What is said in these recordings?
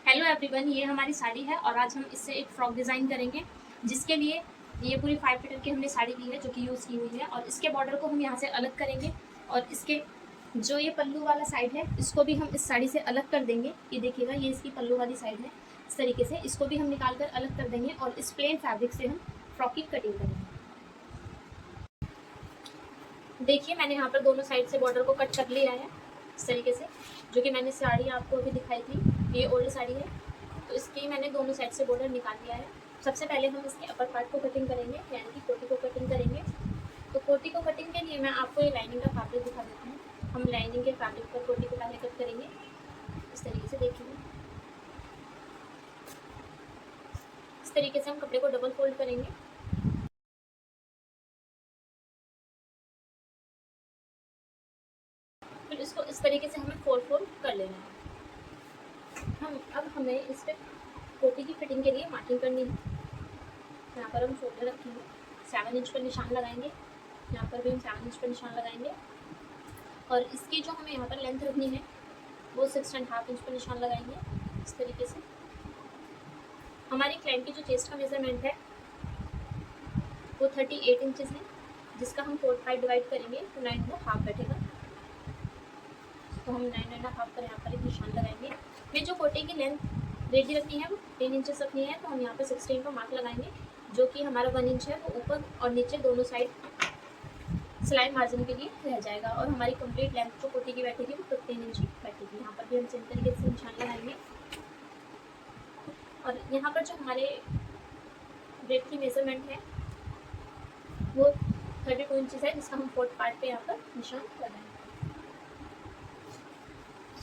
Hello everyone, ये हमारी साड़ी है और आज हम इससे एक फ्रॉक डिज़ाइन करेंगे, जिसके लिए ये पूरी 5 मीटर की हमने साड़ी ली है जो कि यूज़ की हुई है। और इसके बॉर्डर को हम यहाँ से अलग करेंगे और इसके जो ये पल्लू वाला साइड है इसको भी हम इस साड़ी से अलग कर देंगे। ये देखिएगा, ये इसकी पल्लू वाली साइड है। इस तरीके से इसको भी हम निकाल कर अलग कर देंगे और इस प्लेन फैब्रिक से हम फ्रॉक की कटिंग करेंगे। देखिए, मैंने यहाँ पर दोनों साइड से बॉर्डर को कट कर लिया है इस तरीके से, जो कि मैंने साड़ी आपको अभी दिखाई थी। ये ओल्ड साड़ी है, तो इसकी मैंने दोनों साइड से बॉर्डर निकाल लिया है। सबसे पहले हम इसके अपर पार्ट को कटिंग करेंगे, यानी कि कोटी को कटिंग करेंगे। तो कोटी को कटिंग के लिए मैं आपको ये लाइनिंग का फैब्रिक दिखा देती हूँ। हम लाइनिंग के फैब्रिक पर कोटी को पहले कट करेंगे इस तरीके से। देखिए, इस तरीके से हम कपड़े को डबल फोल्ड करेंगे। फिर इसको इस तरीके से हमें 4 फोल्ड कर लेना है। अब हमें इस पर कोटी की फिटिंग के लिए मार्किंग करनी है। यहाँ पर हम शोल्डर रखेंगे, 7 इंच पर निशान लगाएंगे। यहाँ पर भी हम 7 इंच पर निशान लगाएंगे और इसकी जो हमें यहाँ पर लेंथ रखनी है वो 6.5 इंच पर निशान लगाएंगे इस तरीके से। हमारी क्लाइंट की जो चेस्ट का मेजरमेंट है वो 38 इंचेस है, जिसका हम 4/5 डिवाइड करेंगे तो 9.5 बैठेगा। तो हम 9.5 पर यहाँ पर एक निशान लगाएंगे। फिर जो कोटी की लेंथ रेडी रखनी है वो 10 इंचेस रखनी है, तो हम यहाँ पर 16 पर मार्क लगाएंगे, जो कि हमारा 1 इंच है वो ऊपर और नीचे दोनों साइड सिलाई मार्जिन के लिए रह जाएगा। और हमारी कंप्लीट लेंथ जो कोटी की बैठेगी वो 15 इंच की बैठेगी। यहाँ पर भी हम सेम तरीके से निशान लगाएंगे और यहाँ पर जो हमारे ब्रेड की मेजरमेंट है वो 32 इंचेस है, जिसका हम 4th पार्ट पे यहाँ पर निशान लगाएंगे।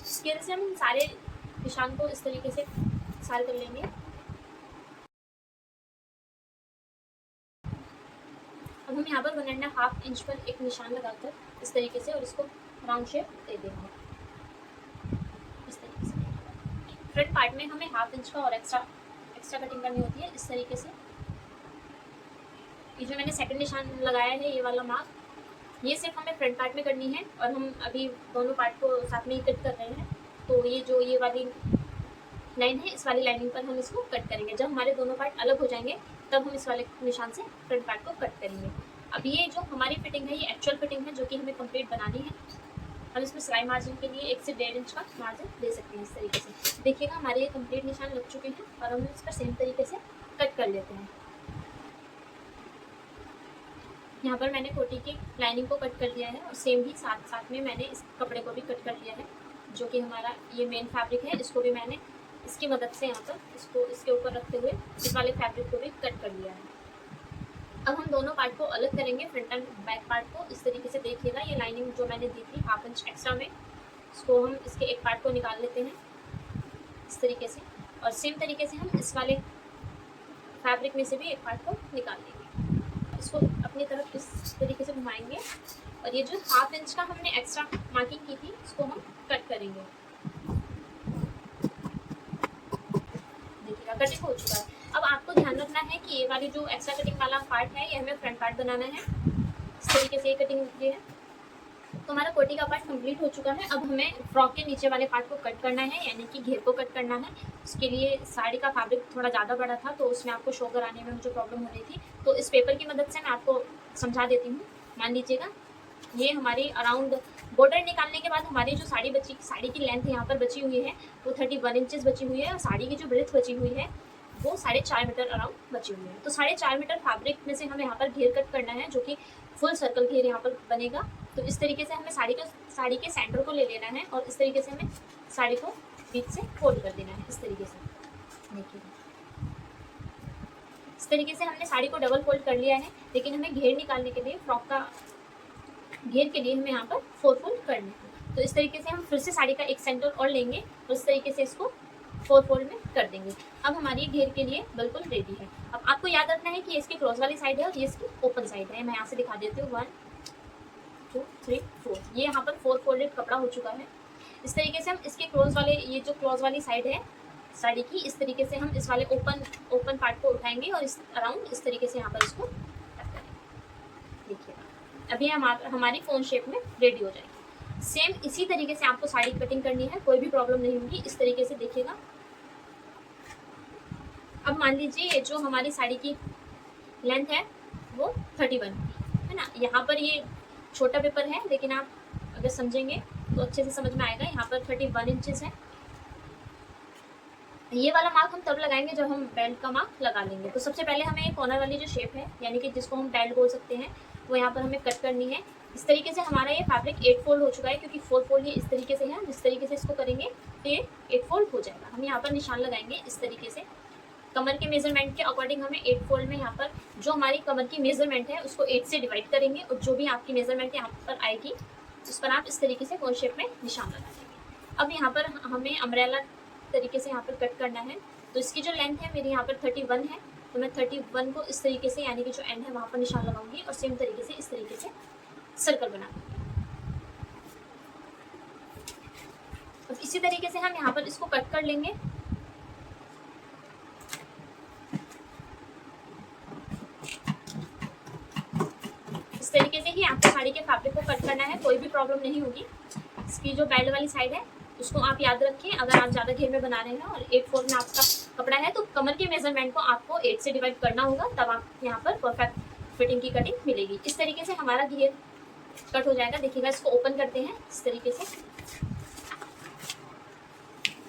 इसके वजह से हम सारे निशान को इस तरीके से सार कर लेंगे। अब हम यहाँ पर 1.5 इंच पर एक निशान लगाकर इस तरीके से और इसको राउंड शेप दे देंगे इस तरीके से। फ्रंट पार्ट में हमें 1/2 इंच का और एक्स्ट्रा कटिंग करनी होती है इस तरीके से। ये जो मैंने सेकंड निशान लगाया है, ये वाला मार्क, ये सिर्फ हमें फ्रंट पार्ट में करनी है और हम अभी दोनों पार्ट को साथ में ही कट कर रहे हैं। तो ये वाली लाइन है, इस वाली लाइनिंग पर हम इसको कट करेंगे। जब हमारे दोनों पार्ट अलग हो जाएंगे तब हम इस वाले निशान से फ्रंट पार्ट को कट करेंगे। अब ये जो हमारी फिटिंग है ये एक्चुअल फिटिंग है, जो कि हमें कंप्लीट बनानी है। हम इसमें सिलाई मार्जिन के लिए 1 से 1.5 इंच का मार्जिन दे सकते हैं इस तरीके से। देखिएगा, हमारे ये कंप्लीट निशान लग चुके हैं और हम इस पर सेम तरीके से कट कर लेते हैं। यहाँ पर मैंने कोटी की लाइनिंग को कट कर लिया है और सेम ही साथ में मैंने इस कपड़े को भी कट कर लिया है, जो कि हमारा ये मेन फैब्रिक है। इसको भी मैंने इसकी मदद से यहाँ पर इसको इसके ऊपर रखते हुए इस वाले फैब्रिक को भी कट कर लिया है। अब हम दोनों पार्ट को अलग करेंगे, फ्रंट एंड बैक पार्ट को इस तरीके से। देखिएगा, ये लाइनिंग जो मैंने दी थी 1/2 इंच एक्स्ट्रा में, इसको हम इसके एक पार्ट को निकाल लेते हैं इस तरीके से और सेम तरीके से हम इस वाले फैब्रिक में से भी एक पार्ट को निकाल लेंगे। इसको अपनी तरफ इस तरीके से घुमाएंगे और ये जो 1/2 इंच का हमने एक्स्ट्रा मार्किंग की थी इसको हम कट करेंगे। देखिएगा, कटिंग हो चुका है। अब आपको ध्यान रखना है कि ये वाली जो एक्स्ट्रा कटिंग वाला पार्ट है ये हमें फ्रंट पार्ट बनाना है। इस तरीके से ये कटिंग होती है। तो हमारा कोटी का पार्ट कंप्लीट हो चुका है। अब हमें फ्रॉक के नीचे वाले पार्ट को कट करना है, यानी कि घेर को कट करना है। उसके लिए साड़ी का फैब्रिक थोड़ा ज़्यादा बड़ा था, तो उसमें आपको शो कराने में मुझे प्रॉब्लम हो रही थी। तो इस पेपर की मदद से मैं आपको समझा देती हूँ। मान लीजिएगा, ये हमारी अराउंड बॉर्डर निकालने के बाद हमारी जो साड़ी की लेंथ यहाँ पर बची हुई है वो 31 इंचेस बची हुई है और साड़ी की जो ब्रेथ बची हुई है वो 4.5 मीटर अराउंड बची हुई है। तो 4.5 मीटर फैब्रिक में से हमें यहाँ पर घेर कट करना है, जो कि फुल सर्कल घेर यहाँ पर बनेगा। तो इस तरीके से हमें साड़ी के सेंटर को ले लेना है और इस तरीके से हमें साड़ी को बीच से फोल्ड कर देना है इस तरीके से। देखिए, इस तरीके से हमने साड़ी को डबल फोल्ड कर लिया है, लेकिन हमें घेर निकालने के लिए, फ्रॉक का घेर के लिए हमें यहाँ पर 4 फोल्ड करने हैं। तो इस तरीके से हम फिर से साड़ी का एक सेंटर और लेंगे और इस तरीके से इसको 4 फोल्ड में कर देंगे। अब हमारी घेर के लिए बिल्कुल रेडी है। अब आपको याद रखना है कि इसकी क्रॉस वाली साइड है और ये इसकी ओपन साइड है। मैं यहाँ से दिखा देती हूँ। 1 2 3 4, ये यहाँ पर 4 फोल्डेड कपड़ा हो चुका है। इस तरीके से हम इसके ये जो क्लोज वाली साइड है साड़ी की, इस तरीके से हम इस वाले ओपन पार्ट को उठाएंगे और इस अराउंड इस तरीके से यहाँ पर इसको कट करेंगे। देखिएगा, अभी हमारी कोन शेप में रेडी हो जाएगी। सेम इसी तरीके से आपको साड़ी कटिंग करनी है, कोई भी प्रॉब्लम नहीं होगी। इस तरीके से देखिएगा, अब मान लीजिए जो हमारी साड़ी की लेंथ है वो 31 है ना। यहाँ पर ये छोटा पेपर है, लेकिन आप अगर समझेंगे तो अच्छे से समझ में आएगा। यहाँ पर 31 इंचेस है। ये वाला मार्क हम तब लगाएंगे जब हम बेल्ट का मार्क लगा लेंगे। तो सबसे पहले हमें कॉर्नर वाली जो शेप है, यानी कि जिसको हम बेल्ट बोल सकते हैं, वो यहाँ पर हमें कट करनी है। इस तरीके से हमारा ये फैब्रिक 8 फोल्ड हो चुका है, क्योंकि 4 फोल्ड ये इस तरीके से है। जिस तरीके से इसको करेंगे तो ये 8 फोल्ड हो जाएगा। हम यहाँ पर निशान लगाएंगे इस तरीके से। कमर के मेजरमेंट के अकॉर्डिंग हमें 8 फोल्ड में यहाँ पर जो हमारी कमर की मेजरमेंट है उसको 8 से डिवाइड करेंगे, और जो भी आपकी मेजरमेंट यहाँ पर आएगी उस पर आप इस तरीके से कोन शेप में निशान लगा देंगे। अब यहाँ पर हमें अम्ब्रेला तरीके से यहाँ पर कट करना है। तो इसकी जो लेंथ है मेरी यहाँ पर 31 है, तो मैं 31 को इस तरीके से, यानी कि जो एंड है वहाँ पर निशान लगाऊंगी, और सेम तरीके से इस तरीके से सर्कल बना दूंगी। अब इसी तरीके से हम यहाँ पर इसको कट कर लेंगे। इस तरीके से ही आपको साड़ी के फैब्रिक को कट करना है, कोई भी प्रॉब्लम नहीं होगी। इसकी जो बेल्ट वाली साइड है उसको आप याद रखिए। अगर आप ज़्यादा घेर में बना रहे हैं और 8 फोल्ड में आपका कपड़ा है, तो कमर के मेजरमेंट को आपको 8 से डिवाइड करना होगा, तब आप यहाँ पर परफेक्ट फिटिंग की कटिंग मिलेगी। इस तरीके से हमारा घेर कट हो जाएगा। देखिएगा, इसको ओपन करते हैं इस तरीके से।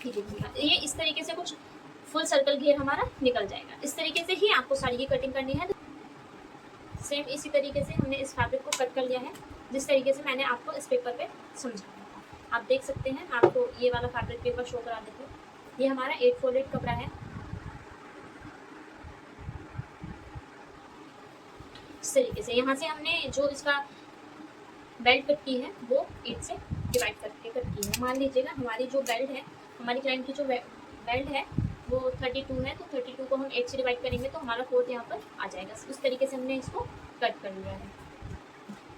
देखिएगा, ये इस तरीके से कुछ फुल सर्कल घेर हमारा निकल जाएगा। इस तरीके से ही आपको साड़ी की कटिंग करनी है। सेम इसी तरीके से हमने इस फैब्रिक को कट कर लिया है, जिस तरीके से मैंने आपको इस पेपर पे समझाया। आप देख सकते हैं, आपको ये वाला फैब्रिक पेपर शो करा देते हैं। ये हमारा 8 फोल्डेड कपड़ा है। इस तरीके से यहाँ से हमने जो इसका बेल्ट कट की है वो 8 से डिवाइड करके कट की है। मान लीजिएगा हमारी जो बेल्ट है, हमारी क्लाइंट की जो बेल्ट है वो 32 है, तो 32 को हम 8 से डिवाइड करेंगे तो हमारा 4 यहाँ पर आ जाएगा। उस तरीके से हमने इसको कट कर लिया है।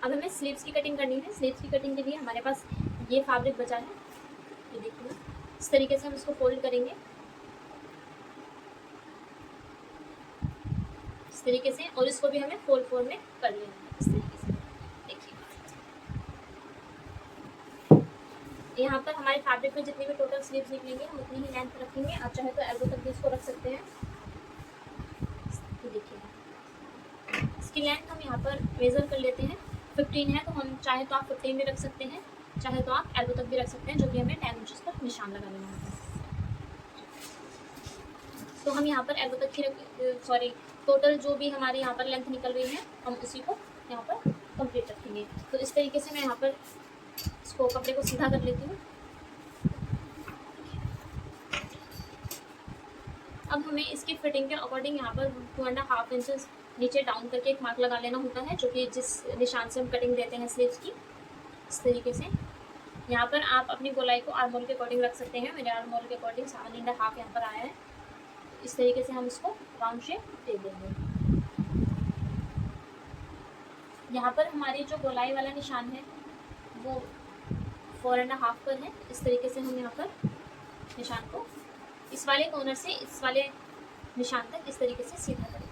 अब हमें स्लीव्स की कटिंग करनी है। स्लीव्स की कटिंग के लिए हमारे पास ये फैब्रिक बचा है, ये देखिए। इस तरीके से हम इसको फोल्ड करेंगे, इस तरीके से, और इसको भी हमें 4 में कर लेना है इस तरीके से। देखिए, यहाँ पर हमारे फैब्रिक में जितनी भी टोटल स्लीव्स निकलेंगे हम उतनी ही लेंथ रखेंगे। आप चाहे तो एल्बो तक भी इसको रख सकते हैं। देखिए, इसकी लेंथ हम यहाँ पर मेजर कर लेते हैं। 15 है, तो हम चाहे तो आप 15 में रख सकते हैं, चाहे तो आप एल्बो तक भी रख सकते हैं, जो कि हमें 10 इंचेस पर निशान लगा लेना होता है। तो हम यहाँ पर एल्बो तक ही टोटल जो भी हमारे यहाँ पर लेंथ निकल रही है हम उसी को यहाँ पर कंप्लीट रखेंगे। तो इस तरीके से मैं यहाँ पर इसको कपड़े को सीधा कर लेती हूँ। अब हमें इसकी फिटिंग के अकॉर्डिंग यहाँ पर 2.5 इंचेस नीचे डाउन करके एक मार्क लगा लेना होता है, जो कि जिस निशान से हम कटिंग देते हैं स्लीव्स की। इस तरीके से यहाँ पर आप अपनी गोलाई को आर्म होल के अकॉर्डिंग रख सकते हैं। मेरे आर्म होल के अकॉर्डिंग 7.5 यहाँ पर आया है। इस तरीके से हम इसको राउंड शेप दे देंगे। यहाँ पर हमारी जो गोलाई वाला निशान है वो 4.5 पर है। इस तरीके से हम यहाँ पर निशान को इस वाले कॉर्नर से इस वाले निशान तक इस तरीके से सीधा करें।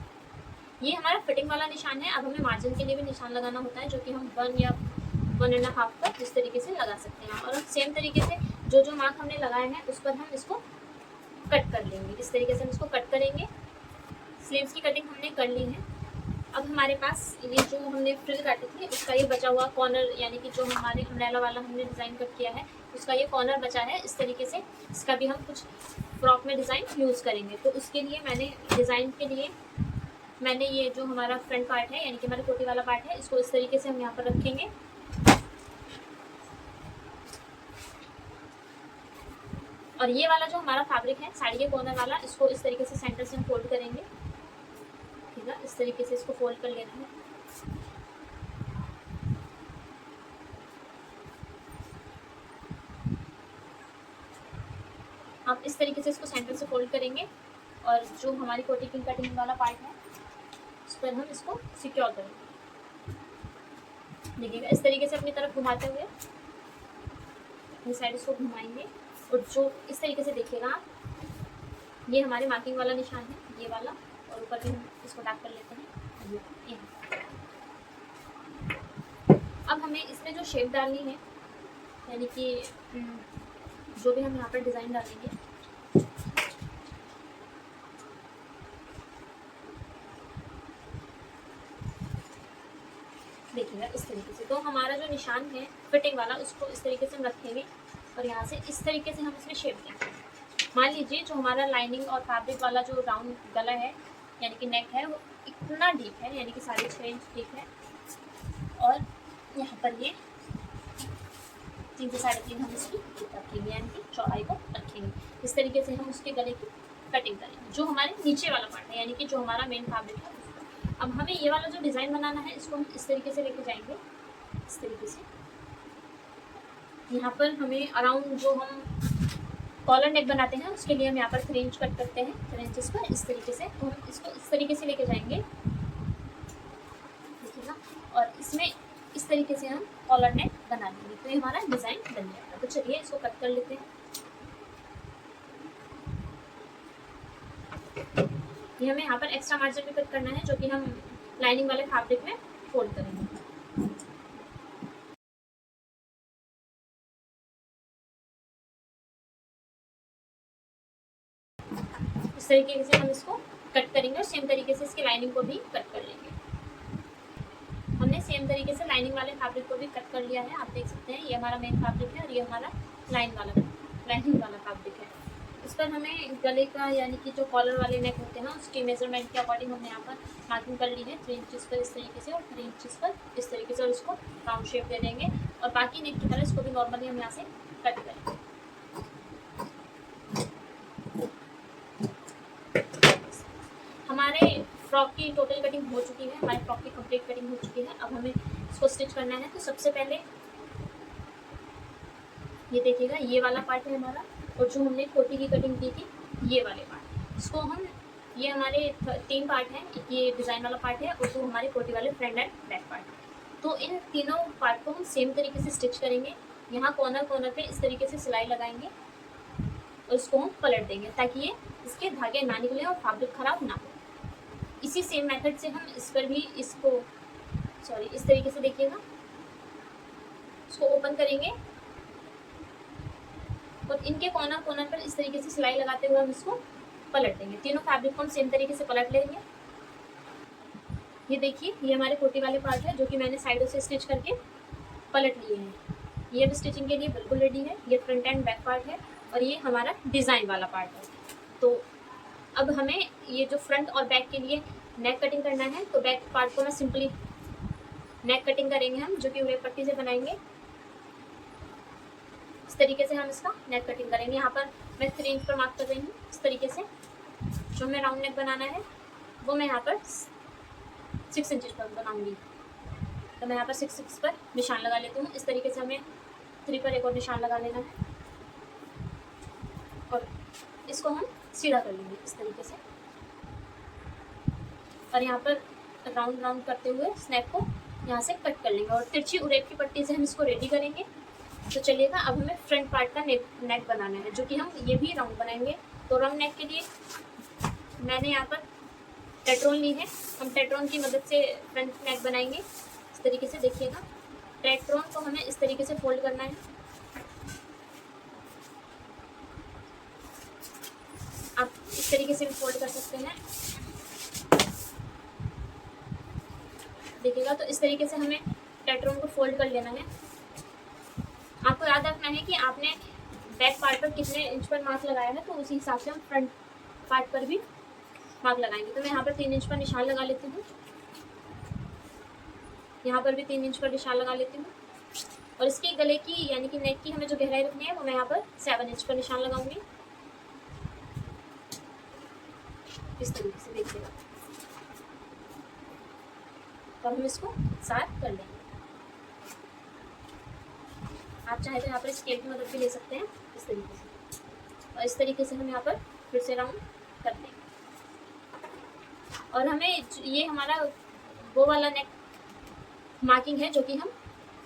ये हमारा फिटिंग वाला निशान है। अब हमें मार्जिन के लिए भी निशान लगाना होता है, जो कि हम 1 या 1.5 पर इस तरीके से लगा सकते हैं। और सेम तरीके से जो जो मार्क हमने लगाए हैं उस पर हम इसको कट कर लेंगे। इस तरीके से हम इसको कट करेंगे। स्लीव्स की कटिंग हमने कर ली है। अब हमारे पास ये जो हमने फ्रिल काटी थी उसका ये बचा हुआ कॉर्नर, यानी कि जो हमारे अम्ब्रेला वाला हमने डिज़ाइन कट किया है उसका ये कॉर्नर बचा है। इस तरीके से इसका भी हम कुछ फ्रॉक में डिज़ाइन यूज़ करेंगे। तो उसके लिए मैंने डिज़ाइन के लिए मैंने ये जो हमारा फ्रंट पार्ट है, यानी कि हमारा कोटी वाला पार्ट है, इसको इस तरीके से हम यहाँ पर रखेंगे। और ये वाला जो हमारा फैब्रिक है साड़ी के कॉर्नर वाला, इसको इस तरीके से सेंटर से हम फोल्ड करेंगे। ठीक है, इस तरीके से इसको फोल्ड कर लेना है। आप इस तरीके से इसको सेंटर से फोल्ड करेंगे, और जो हमारी कोटी की कटिंग वाला पार्ट है उस पर हम इसको सिक्योर करेंगे। देखिएगा, इस तरीके से अपनी तरफ घुमाते हुए इस साइड इसको घुमाएंगे, और जो इस तरीके से देखिएगा आप, ये हमारे मार्किंग वाला निशान है, ये वाला, और ऊपर भी हम इसको टैप कर लेते हैं यहाँ। अब हमें इसमें जो शेप डालनी है, यानी कि जो भी हम यहाँ पर डिज़ाइन डालेंगे, इस तरीके से। तो हमारा जो निशान है फिटिंग वाला उसको इस तरीके से हम रखेंगे और यहाँ से इस तरीके से हम इसमें शेप देंगे। मान लीजिए जो हमारा लाइनिंग और फैब्रिक वाला जो राउंड गला है यानी कि नेक है वो इतना डीप है, यानी कि 6.5 इंच डीप है, और यहाँ पर ये 3 से 3.5 हम इसकी रखेंगे, यानी कि चौड़ाई को रखेंगे। इस तरीके से हम उसके गले की कटिंग करेंगे, जो हमारे नीचे वाला पार्ट है यानी कि जो हमारा मेन फैब्रिक है उसका। अब हमें ये वाला जो डिज़ाइन बनाना है इसको हम इस तरीके से लेके जाएंगे, इस तरीके से। यहाँ पर हमें अराउंड जो हम कॉलर नेक बनाते हैं उसके लिए हम यहाँ पर 3 इंच कट करते हैं, 3 इंचेस पर इस तरीके से। तो हम इसको इस तरीके से लेके जाएंगे, देखिए ना, और इसमें इस तरीके से हम कॉलर नेक बना लेंगे, तो ये हमारा डिज़ाइन बन जाएगा। तो चलिए इसको कट कर लेते हैं। ये हमें यहाँ पर एक्स्ट्रा मार्जिन भी कट करना है, जो कि हम लाइनिंग वाले फैब्रिक में फोल्ड करेंगे। इस तरीके से हम इसको कट करेंगे और सेम तरीके से इसकी लाइनिंग को भी कट कर लेंगे। हमने सेम तरीके से लाइनिंग वाले फैब्रिक को भी कट कर लिया है, आप देख सकते हैं। ये हमारा मेन फैब्रिक है और ये हमारा लाइनिंग वाला फैब्रिक है। इस पर हमें गले का यानी कि जो कॉलर वाले नेक होते हैं ना उसके मेजरमेंट के अकॉर्डिंग हमने यहाँ पर मार्किंग कर ली है, 3 इंचेस पर इस तरीके से और 3 इंचेस पर इस तरीके से, और इसको राउंड शेप दे देंगे। और बाकी नेक की तरह इसको भी नॉर्मली हम यहाँ से कट करेंगे। हमारे फ्रॉक की टोटल कटिंग हो चुकी है, हमारे फ्रॉक की कंप्लीट कटिंग हो चुकी है। अब हमें इसको स्टिच करना है। तो सबसे पहले ये देखिएगा, ये वाला पार्ट है हमारा, और जो हमने कोटी की कटिंग की थी ये वाले पार्ट, इसको हम, ये हमारे 3 पार्ट हैं, ये डिज़ाइन वाला पार्ट है और जो हमारे कोटी वाले फ्रंट एंड बैक पार्ट। तो इन तीनों पार्ट को हम सेम तरीके से स्टिच करेंगे। यहाँ कॉर्नर पे इस तरीके से सिलाई लगाएंगे और इसको हम पलट देंगे ताकि ये इसके धागे ना निकले और फैब्रिक खराब ना हो। इसी सेम मेथड से हम इस पर भी इसको इस तरीके से देखिएगा, इसको ओपन करेंगे और इनके कॉर्नर पर इस तरीके से सिलाई लगाते हुए हम इसको पलट देंगे। तीनों फैब्रिक को हम सेम तरीके से पलट लेंगे। ये देखिए, ये हमारे कोटी वाले पार्ट है जो कि मैंने साइडों से स्टिच करके पलट लिए हैं। ये भी स्टिचिंग के लिए बिल्कुल रेडी है। ये फ्रंट एंड बैक पार्ट है और ये हमारा डिज़ाइन वाला पार्ट है। तो अब हमें ये जो फ्रंट और बैक के लिए नेक कटिंग करना है, तो बैक पार्ट को मैं सिंपली नेक कटिंग करेंगे हम, जो कि उरे पट्टी से बनाएंगे। इस तरीके से हम इसका नेक कटिंग करेंगे। यहाँ पर मैं 3 इंच पर मार्क कर रही हूँ। इस तरीके से जो हमें राउंड नेक बनाना है वो मैं यहाँ पर 6 इंच पर बनाऊंगी। तो मैं यहाँ पर 6 इंच पर निशान लगा लेती हूँ। इस तरीके से हमें 3 पर एक और निशान लगा लेना है और इसको हम सीधा कर लेंगे इस तरीके से, और यहाँ पर राउंड करते हुए स्नैप को यहाँ से कट कर लेंगे और तिरछी उरेब की पट्टी से हम इसको रेडी करेंगे। तो चलिएगा, अब हमें फ्रंट पार्ट का नेक बनाना है, जो कि हम ये भी राउंड बनाएंगे। तो राउंड नेक के लिए मैंने यहाँ पर टेट्रोन ली है। हम टेट्रोन की मदद से फ्रंट नेक बनाएंगे। इस तरीके से देखिएगा, टेट्रोन को हमें इस तरीके से फोल्ड करना है। आप इस तरीके से भी फोल्ड कर सकते हैं, देखिएगा। तो इस तरीके से हमें टेट्रोन को फोल्ड कर लेना है। आपको याद रखना है कि आपने बैक पार्ट पर कितने इंच पर मार्क लगाया है, तो उसी हिसाब से हम फ्रंट पार्ट पर भी मार्क लगाएंगे। तो मैं यहाँ पर 3 इंच पर निशान लगा लेती हूँ, यहाँ पर भी 3 इंच पर निशान लगा लेती हूँ, और इसके गले की यानी कि नेक की हमें जो गहराई रखनी है वो मैं यहाँ पर 7 इंच पर निशान लगाऊंगी। इस तरीके से देखिएगा, और हम इसको साथ कर लेंगे। आप चाहे तो यहाँ पर स्केल की मदद भी ले सकते हैं, इस तरीके से। और इस तरीके से हम यहाँ पर फिर से राउंड कर देंगे। और हमें ये हमारा वो वाला नेक मार्किंग है जो कि हम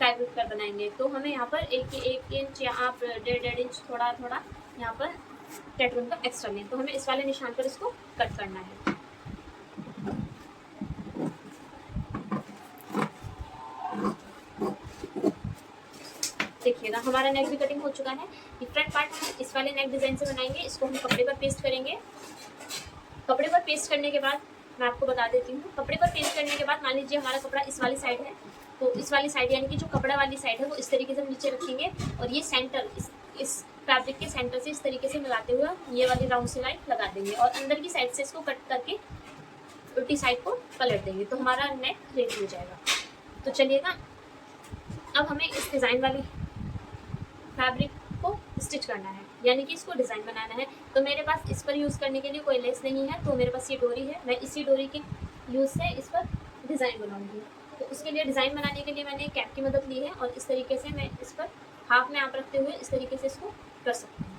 फैब्रिक पर बनाएंगे। तो हमें यहाँ पर 1 इंच या आप 1.5 इंच थोड़ा यहाँ पर टेट्रोन का एक्स्ट्रा लें। तो हमें इस वाले निशान पर इसको कट करना है। देखिएगा, हमारा नेक भी कटिंग हो चुका है। ये फ्रंट पार्ट हम इस वाले नेक डिज़ाइन से बनाएंगे। इसको हम कपड़े पर पेस्ट करेंगे। कपड़े पर पेस्ट करने के बाद मैं आपको बता देती हूँ, कपड़े पर पेस्ट करने के बाद मान लीजिए हमारा कपड़ा इस वाली साइड है तो इस वाली साइड यानी कि जो कपड़ा वाली साइड है वो इस तरीके से हम नीचे रखेंगे और ये सेंटर इस फैब्रिक के सेंटर से इस तरीके से मिलाते हुए ये वाली राउंड सिलाई लगा देंगे और अंदर की साइड से इसको कट करके उल्टी साइड को पलट देंगे तो हमारा नेक रेडी हो जाएगा। तो चलिएगा अब हमें इस डिज़ाइन वाली फैब्रिक को स्टिच करना है, यानी कि इसको डिज़ाइन बनाना है। तो मेरे पास इस पर यूज़ करने के लिए कोई लेस नहीं है, तो मेरे पास ये डोरी है, मैं इसी डोरी के यूज़ से इस पर डिज़ाइन बनाऊंगी। तो उसके लिए डिज़ाइन बनाने के लिए मैंने कैप की मदद ली है और इस तरीके से मैं इस पर हाफ में आप रखते हुए इस तरीके से इसको कर सकती हूँ।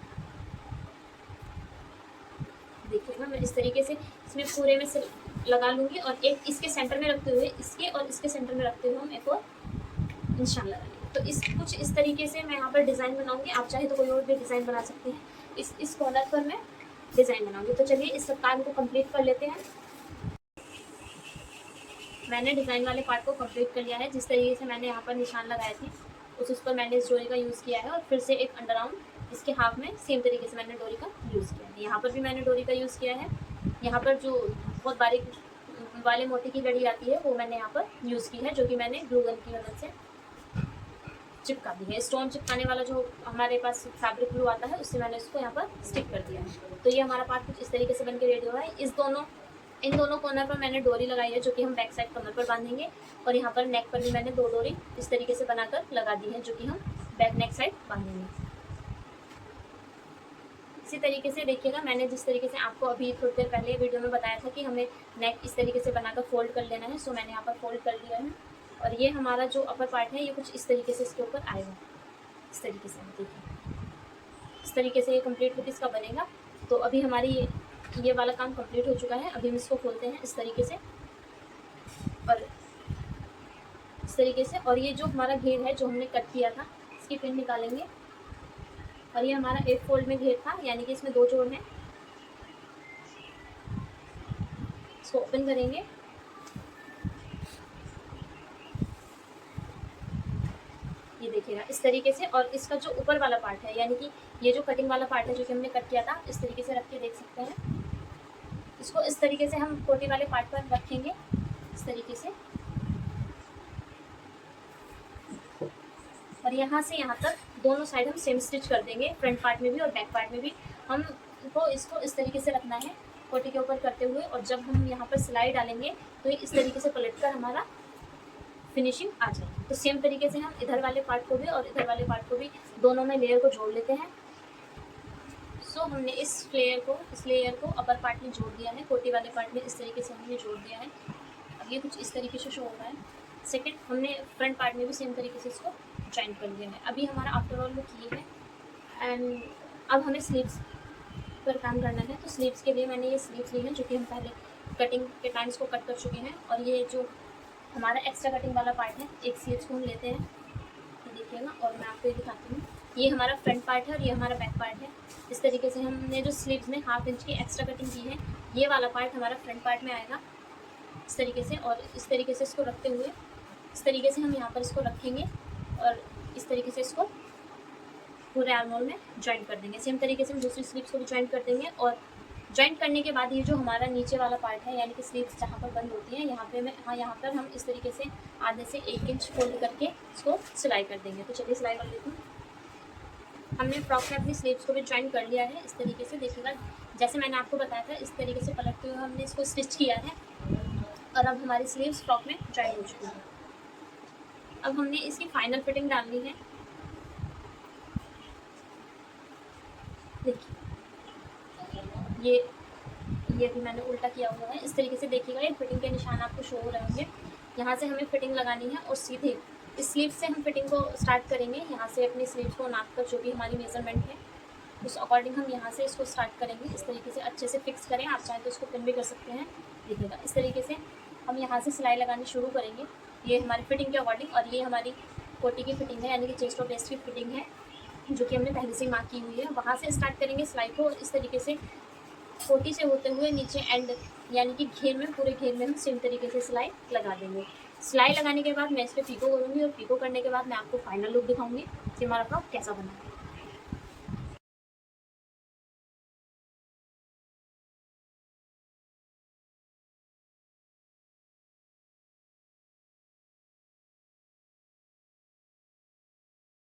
देखिएगा मैं इस तरीके से इसमें पूरे में से लगा लूँगी और एक इसके सेंटर में रखते हुए इसके और इसके सेंटर में रखते हुए हम एक और निशान लगा लेंगे। तो कुछ इस तरीके से मैं यहाँ पर डिज़ाइन बनाऊंगी, आप चाहे तो कोई और भी डिज़ाइन बना सकते हैं। इस कॉर्नर पर मैं डिज़ाइन बनाऊंगी। तो चलिए इस काम को कंप्लीट कर लेते हैं। मैंने डिज़ाइन वाले पार्ट को कंप्लीट कर लिया है। जिस तरीके से मैंने यहाँ पर निशान लगाए थे उस पर मैंने इस डोरी का यूज़ किया है और फिर से एक अंडर आर्म इसके हाफ में सेम तरीके से मैंने डोरी का यूज़ किया है। यहाँ पर भी मैंने डोरी का यूज़ किया है। यहाँ पर जो बहुत बारीक वाले मोती की लड़ी आती है वो मैंने यहाँ पर यूज़ की है, जो कि मैंने ग्लू गन की मदद से चिपका दी है। स्टोन चिपकाने वाला जो हमारे पास फैब्रिक ग्लू आता है उससे मैंने इसको यहाँ पर स्टिक कर दिया है। तो ये हमारा पार्ट कुछ इस तरीके से बन के रेडी हुआ है। इन दोनों कॉर्नर पर मैंने डोरी लगाई है जो कि हम बैक साइड कमर पर बांधेंगे और यहाँ पर नेक पर भी मैंने 2 डोरी इस तरीके से बनाकर लगा दी है जो कि हम बैक नेक साइड बांधेंगे। इसी तरीके से देखिएगा मैंने जिस तरीके से आपको अभी थोड़ी देर पहले वीडियो में बताया था कि हमें नेक इस तरीके से बनाकर फोल्ड कर लेना है। सो मैंने यहाँ पर फोल्ड कर लिया है और ये हमारा जो अपर पार्ट है ये कुछ इस तरीके से इसके ऊपर आएगा। इस तरीके से देखिए इस तरीके से ये कंप्लीट लुक इसका बनेगा। तो अभी हमारी ये वाला काम कंप्लीट हो चुका है। अभी हम इसको खोलते हैं इस तरीके से और इस तरीके से, और ये जो हमारा घेर है जो हमने कट किया था इसकी पिन निकालेंगे और ये हमारा एक फोल्ड में घेर था, यानी कि इसमें 2 जोड़ हैं। इसको ओपन करेंगे ये देखिएगा इस तरीके से, और इसका जो ऊपर वाला पार्ट है यानी कि ये जो कटिंग वाला पार्ट है जो कि हमने कट किया था इस तरीके से रख के देख सकते हैं। इसको इस तरीके से हम कोटी वाले पार्ट पर रखेंगे इस तरीके से और यहाँ से यहाँ तक दोनों साइड हम सेम स्टिच कर देंगे, फ्रंट पार्ट में भी और बैक पार्ट में भी। हमको इसको इस तरीके से रखना है कोटी के ऊपर करते हुए, और जब हम यहाँ पर सिलाई डालेंगे तो इस तरीके से पलट कर हमारा फिनिशिंग आ जाएगी। तो सेम तरीके से हम इधर वाले पार्ट को भी और इधर वाले पार्ट को भी दोनों में लेयर को जोड़ लेते हैं। सो हमने इस लेयर को अपर पार्ट में जोड़ दिया है, कोटी वाले पार्ट में इस तरीके से हमने जोड़ दिया है। अब ये कुछ इस तरीके से शो हो रहा है। सेकंड हमने फ्रंट पार्ट में भी सेम तरीके से इसको ज्वाइन कर लिया है। अभी हमारा आफ्टर ऑल लुक ये है एंड अब हमें स्लीव्स पर काम करना है। तो स्लीव्स के लिए मैंने ये स्लीव्स ली हैं जो कि हम पहले कटिंग के टाइम इसको कट कर चुके हैं, और ये जो हमारा एक्स्ट्रा कटिंग वाला पार्ट है एक स्लीव्स को हम लेते हैं ये देखिएगा, और मैं आपको ये दिखाती हूँ। ये हमारा फ्रंट पार्ट है और ये हमारा बैक पार्ट है। इस तरीके से हमने जो स्लीव्स में 1/2 इंच की एक्स्ट्रा कटिंग की है ये वाला पार्ट हमारा फ्रंट पार्ट में आएगा इस तरीके से, और इस तरीके से इसको रखते हुए इस तरीके से हम यहाँ पर इसको रखेंगे और इस तरीके से इसको पूरे आर्म होल में ज्वाइन कर देंगे। सेम तरीके से हम दूसरी स्लीव्स को भी ज्वाइन कर देंगे, और ज्वाइन करने के बाद ये जो हमारा नीचे वाला पार्ट है यानी कि स्लीव्स जहाँ पर बंद होती हैं यहाँ पर हम इस तरीके से आधे से 1 इंच फोल्ड करके इसको सिलाई कर देंगे। तो चलिए सिलाई कर लेते हैं। हमने फ्रॉक में अपनी स्लीव्स को भी ज्वाइन कर लिया है इस तरीके से देखिएगा, जैसे मैंने आपको बताया था इस तरीके से पलटते हुए हमने इसको स्टिच किया है और अब हमारी स्लीव्स फ्रॉक में ज्वाइन हो चुकी है। अब हमने इसकी फाइनल फिटिंग डालनी है। देखिए ये भी मैंने उल्टा किया हुआ है। इस तरीके से देखिएगा ये फिटिंग के निशान आपको शो हो रहे होंगे। यहाँ से हमें फिटिंग लगानी है और सीधे इस स्लीव से हम फिटिंग को स्टार्ट करेंगे। यहाँ से अपनी स्लीव्स को नाप कर जो भी हमारी मेजरमेंट है उस अकॉर्डिंग हम यहाँ से इसको स्टार्ट करेंगे। इस तरीके से अच्छे से फिक्स करें, आप चाहें तो इसको पिन भी कर सकते हैं। देखिएगा इस तरीके से हम यहाँ से सिलाई लगानी शुरू करेंगे ये हमारी फिटिंग के अकॉर्डिंग, और ये हमारी कोटी की फिटिंग है यानी कि चेस्ट और वेस्ट की फिटिंग है जो कि हमने पहले से मार्क की हुई है। वहाँ से स्टार्ट करेंगे सिलाई को, इस तरीके से कोटी से होते हुए नीचे एंड यानी कि घेर में, पूरे घेर में हम सेम तरीके से सिलाई लगा देंगे। सिलाई लगाने के बाद मैं इस पर पीको करूँगी और पीको करने के बाद मैं आपको फाइनल लुक दिखाऊंगी कि हमारा फ्रॉक कैसा बना है।